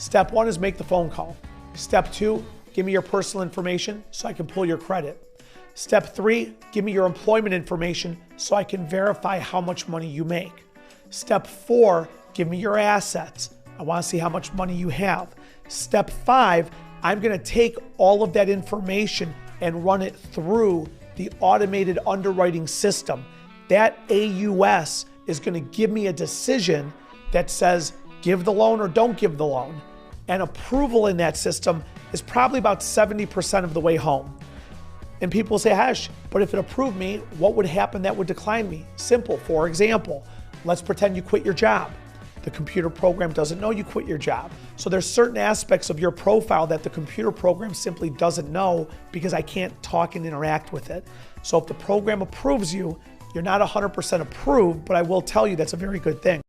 Step 1 is make the phone call. Step 2, give me your personal information so I can pull your credit. Step 3, give me your employment information so I can verify how much money you make. Step 4, give me your assets. I want to see how much money you have. Step 5, I'm going to take all of that information and run it through the automated underwriting system. That AUS is going to give me a decision that says give the loan or don't give the loan. And approval in that system is probably about 70% of the way home. And people say, Hesh, but if it approved me, what would happen that would decline me? Simple. For example, let's pretend you quit your job. The computer program doesn't know you quit your job. So there's certain aspects of your profile that the computer program simply doesn't know because I can't talk and interact with it. So if the program approves you, you're not 100% approved, but I will tell you that's a very good thing.